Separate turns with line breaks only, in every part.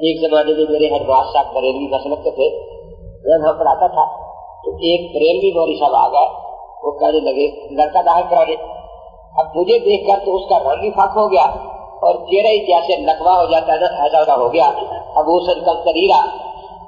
ایک زمانے میں میرے ہرواس صاحب بریلوی مسلک کے تھے، میں وہاں پڑھاتا تھا تو ایک بریلوی مولوی صاحب آ گئے، وہ کہنے لگے لڑکا داخل کرا دے۔ اب مجھے دیکھ کر تو اس کا رنگ ہی فاق ہو گیا اور چہرہ ہی جیسے لکوا ہو جاتا ہے نا، ایسا ہو گیا۔ اب وہ سرکل کبیرہ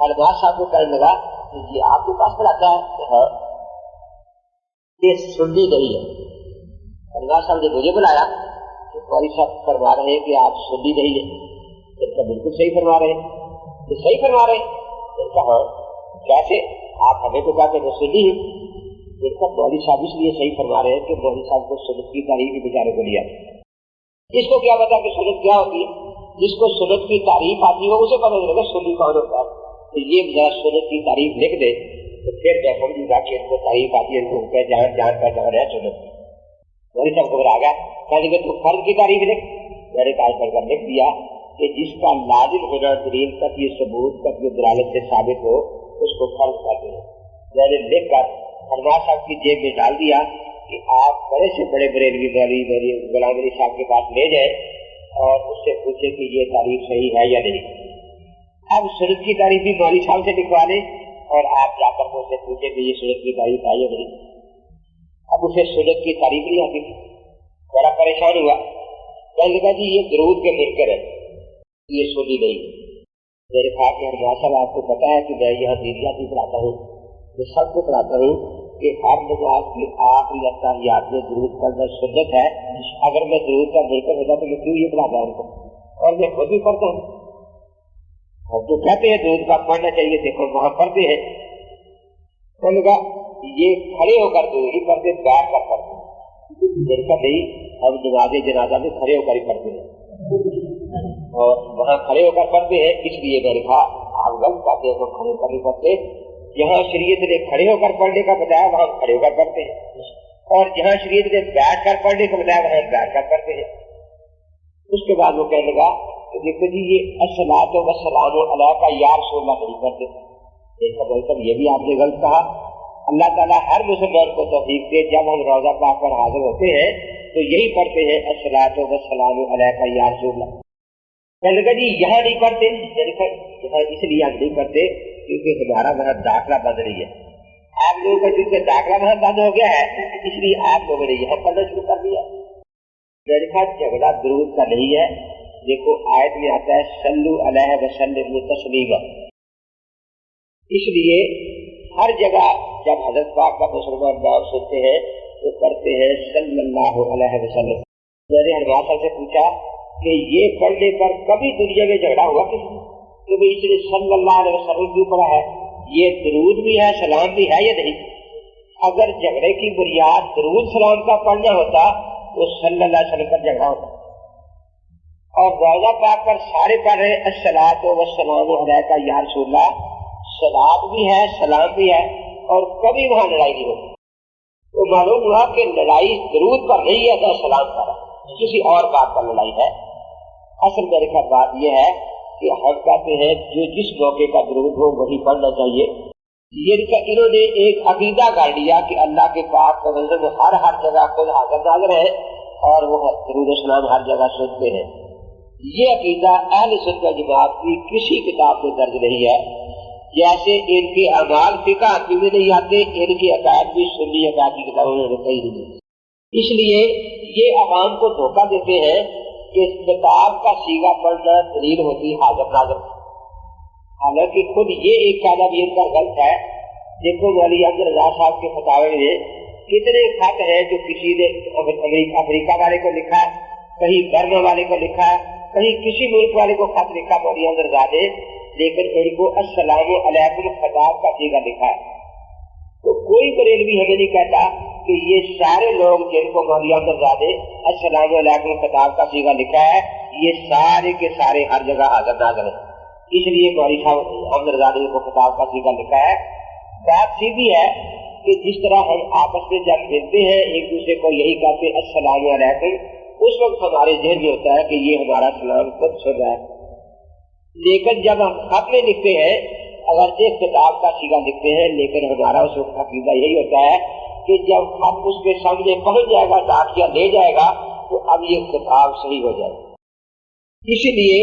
ہرواس صاحب کو کہنے لگا کہ یہ آپ کے پاس پڑھاتا ہے؟ ہاں۔ یہ سنی نہیں ہے۔ ہرواس صاحب نے مجھے بلایا کہ مولوی صاحب فرما رہے ہیں کہ آپ سنی نہیں ہے۔ بالکل صحیح فرما رہے ہیں، یہ صحیح فرما رہے ہیں۔ کہا کیسے؟ آپ ہمیں تو کہتے ہیں سنی ہے۔ مولوی صاحب اس لیے صحیح فرما رہے ہیں کہ مولوی صاحب کو سنت کی تعریف بھی بیچارے کو لیا، جس کو کیا پتا کہ سنت کیا ہوتی ہے، جس کو سنت کی تعریف آتی ہے اسے پتا چلے گا سنی کون ہوتا ہے۔ تو یہ ذرا سنت کی تعریف لکھ دے تو پھر میں سمجھوں گا کہ ان کو تعریف آتی ہے، ان کو پہچان جان ہے سنت کی۔ مولوی صاحب گھبرا گیا، کہنے لگے تو فرض کی تعریف لکھ۔ میں نے کہا پڑھ کر لکھ دیا کہ جس کا لازم ہونا دلیل قطعی ثبوت قطعی دلالت سے ثابت ہو اس کو فرض کہتے ہیں۔ میں نے لکھ کر ہرواس صاحب کی جیب میں ڈال دیا کہ آپ بڑے سے بڑے بریلوی مولوی غلام علی صاحب کے پاس لے جائیں اور اس سے پوچھیں کہ یہ تعریف صحیح ہے یا نہیں۔ اب سنت کی تعریف بھی مولوی صاحب سے لکھوا لیں اور آپ جا کر اس سے پوچھیں کہ یہ سنت کی تعریف ہے یا نہیں۔ اب اسے سنت کی تعریف نہیں آتی، بڑا پریشان ہوا، کہنے لگا جی یہ درود کے منکر ہے، یہ سنی نہیں۔ میں نے کہا کہ ہرواس صاحب آپ کو پتا ہے کہ میں یہاں دینیات بھی پڑھاتا ہوں، میں سب کو پڑھاتا ہوں کہ ہر نماز کی آخری اتحیات میں درود پڑھنا سنت ہے۔ اگر میں درود کا منکر ہوتا تو میں کیوں یہ پڑھاتا ہوں ان کو، اور میں خود بھی پڑھتا ہوں۔ ہم تو کہتے ہیں درود کا پڑھنا چاہیے، دیکھو وہاں پڑھتے ہیں۔ میں نے کہا یہ کھڑے ہو کر درود ہی پڑھتے، بیٹھ کر پڑھتے۔ میرے کہا نہیں، ہم نماز جنازہ میں کھڑے ہو کر ہی پڑھتے ہیں اور وہاں کھڑے ہو کر پڑھتے ہیں، اس لیے میں نے کہا آپ غلط کہتے ہیں، کھڑے ہو کر نہیں پڑھتے۔ جہاں شریعت نے کھڑے ہو کر پڑھنے کا بتایا وہاں کھڑے ہو کر پڑھتے ہیں، اور جہاں شریعت نے بیٹھ کر پڑھنے کا بتایا وہاں بیٹھ کر پڑھتے ہیں۔ اس کے بعد وہ کہنے لگا کہ دیکھو جی یہ الصلاۃ والسلام علیک یا رسول اللہ نہیں پڑھتے۔ صاحب یہ بھی آپ نے غلط کہا۔ اللہ تعالیٰ ہر مسلمان کو توفیق دے، جب ہم روزہ پاک پر حاضر ہوتے ہیں تو یہی پڑھتے ہیں الصلاۃ والسلام علیک یا رسول اللہ۔ کہنے لگا جی یہاں نہیں پڑھتے، یہاں اس لیے ہم نہیں پڑھتے کیونکہ ہمارا وہاں داخلہ بند نہیں ہے۔ آپ لوگوں کا کیونکہ داخلہ وہاں بند ہو گیا ہے اس لیے آپ لوگوں نے یہاں پڑھنا شروع کر دیا۔ میں نے کہا جھگڑا درود کا نہیں ہے، دیکھو آیت میں آتا ہے صلو علیہ وسلم تسلیما، اس لیے ہر جگہ جب حضرت پاک کا مسلمان نام سنتے ہیں تو کرتے ہیں صلی اللہ علیہ وسلم۔ میں نے ہرواس صاحب سے پوچھا کہ یہ پڑھنے پر کبھی دنیا میں جھگڑا ہوا کسی کہ بھائی اس نے صلی اللہ علیہ وسلم کیوں پڑھا ہے، یہ درود بھی ہے سلام بھی ہے یا نہیں؟ اگر جھگڑے کی بنیاد درود سلام کا پڑھنا ہوتا تو صلی اللہ علیہ وسلم پر جھگڑا ہوتا، اور روزہ پاک پر سارے پڑھ رہے الصلاۃ والسلام علیک یا رسول اللہ، صلاۃ بھی ہے سلام بھی ہے، اور کبھی وہاں لڑائی نہیں ہوتی۔ تو معلوم ہوا کہ لڑائی درود پر نہیں ہے تو سلام پر ہے، کسی اور بات پر لڑائی ہے۔ اصل میرے کا بات یہ ہے کہ ہم کہتے ہیں جو جس موقع کا درود ہو وہی پڑھنا چاہیے۔ یہ انہوں نے ایک عقیدہ کر لیا کہ اللہ کے پاک کا نظر ہر جگہ خود حاضر ناظر ہے اور وہ درود السلام ہر جگہ سنتے ہیں۔ یہ عقیدہ اہل سنت والجماعت کی کسی کتاب میں درج نہیں ہے، جیسے ان کے اعمال فقہ حکیم میں نہیں آتے، ان کے عقائد بھی سنی عقائد کی کتابوں میں کہیں نہیں۔ اس لیے یہ عوام کو دھوکہ دیتے ہیں کہ کتاب کا سیگا پڑھنا دلیل ہوتی حاضر ناظر، حالانکہ خود یہ ایک قاعدہ بھی ان کا غلط ہے۔ دیکھو مولوی احمد رضا صاحب کے فتاوی میں کتنے خط ہیں جو کسی نے افریقہ والے کو لکھا ہے، کہیں برما والے کو لکھا ہے، کہیں کسی ملک والے کو خط لکھا مولوی احمد رضا نے، لیکن ان کو السلام علیکم خطاب کا سیگا لکھا ہے۔ تو کوئی بریلوی ہمیں نہیں کہتا کہ یہ سارے لوگ جن کو مولوی احمد رضا نے السلام علیکم خطاب کا سیگا لکھا ہے یہ سارے کے سارے ہر جگہ حاضر ناظر ہیں، اس لیے مولوی صاحب احمد رضا نے کو خطاب کا سیگا لکھا ہے۔ بات سیدھی ہے کہ جس طرح ہم آپس میں جب ملتے ہیں ایک دوسرے کو یہی کہتے ہیں السلام علیکم، اس وقت ہمارے ذہن میں ہوتا ہے کہ یہ ہمارا سلام خود سن رہا ہے، لیکن جب ہم خط میں لکھتے ہیں اگر ایک کتاب کا سیگا لکھتے ہیں لیکن ہمارا اس وقت عقیدہ یہی ہوتا ہے کہ جب خط اس کے سامنے پہنچ جائے گا ڈاکیا لے جائے گا تو اب یہ کتاب صحیح ہو جائے گا۔ اسی لیے